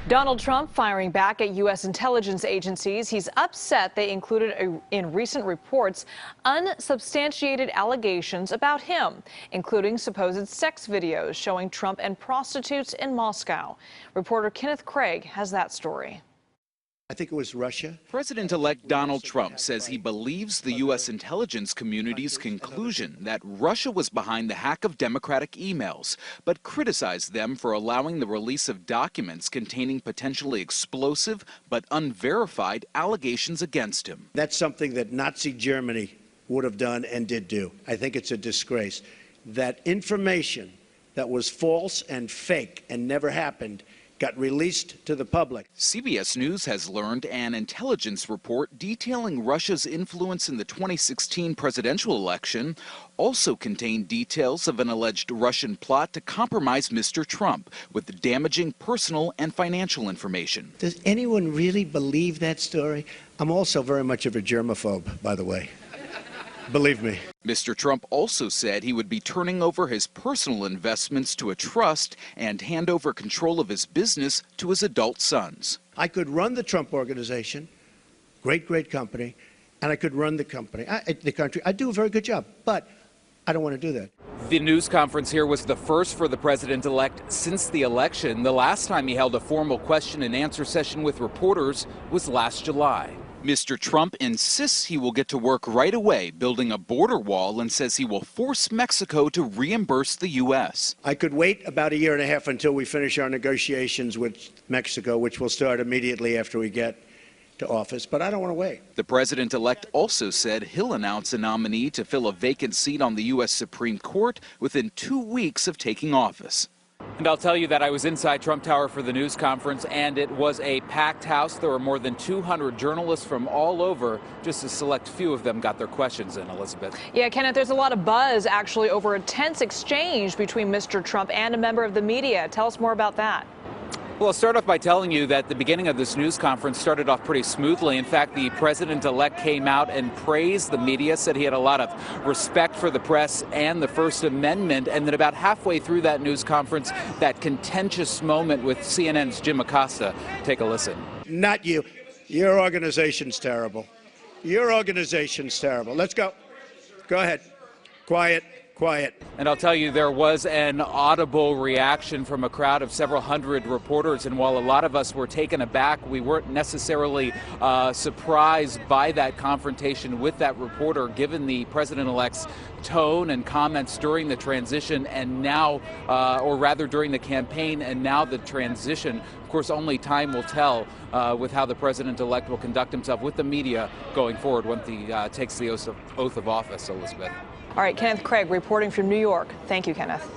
Donald Trump firing back at U.S. intelligence agencies. He's upset they included in recent reports unsubstantiated allegations about him, including supposed sex videos showing Trump and prostitutes in Moscow. Reporter Kenneth Craig has that story. I think it was Russia. President-elect Donald Trump says he believes the U.S. intelligence community's conclusion that Russia was behind the hack of Democratic emails, but criticized them for allowing the release of documents containing potentially explosive but unverified allegations against him. That's something that Nazi Germany would have done and did do. I think it's a disgrace. That information that was false and fake and never happened got released to the public. CBS News has learned an intelligence report detailing Russia's influence in the 2016 presidential election also contained details of an alleged Russian plot to compromise Mr. Trump with damaging personal and financial information. Does anyone really believe that story? I'm also very much of a germaphobe, by the way. Believe me. Mr. Trump also said he would be turning over his personal investments to a trust and hand over control of his business to his adult sons. I could run the Trump Organization, great company, and I could run the country. I do a very good job, but I don't want to do that. The news conference here was the first for the president-elect since the election. The last time he held a formal question and answer session with reporters was last July. Mr. Trump insists he will get to work right away building a border wall and says he will force Mexico to reimburse the U.S. I could wait about a year and a half until we finish our negotiations with Mexico, which will start immediately after we get to office, but I don't want to wait. The president-elect also said he'll announce a nominee to fill a vacant seat on the U.S. Supreme Court within 2 weeks of taking office. And I'll tell you that I was inside Trump Tower for the news conference, and it was a packed house. There were more than 200 journalists from all over. Just a select few of them got their questions in, Elizabeth. Yeah, Kenneth, there's a lot of buzz actually over a tense exchange between Mr. Trump and a member of the media. Tell us more about that. Well, I'll start off by telling you that the beginning of this news conference started off pretty smoothly. In fact, the president-elect came out and praised the media, said he had a lot of respect for the press and the First Amendment, and then about halfway through that news conference, that contentious moment with CNN's Jim Acosta. Take a listen. Not you. Your organization's terrible. Your organization's terrible. Let's go. Go ahead. Quiet. Quiet. And I'll tell you, there was an audible reaction from a crowd of several hundred reporters, and while a lot of us were taken aback, we weren't necessarily surprised by that confrontation with that reporter, given the president-elect's tone and comments during the transition and now, or rather during the campaign and now the transition. Of course, only time will tell with how the president-elect will conduct himself with the media going forward once he takes the oath of office, Elizabeth. All right, Kenneth Craig reporting from New York. Thank you, Kenneth.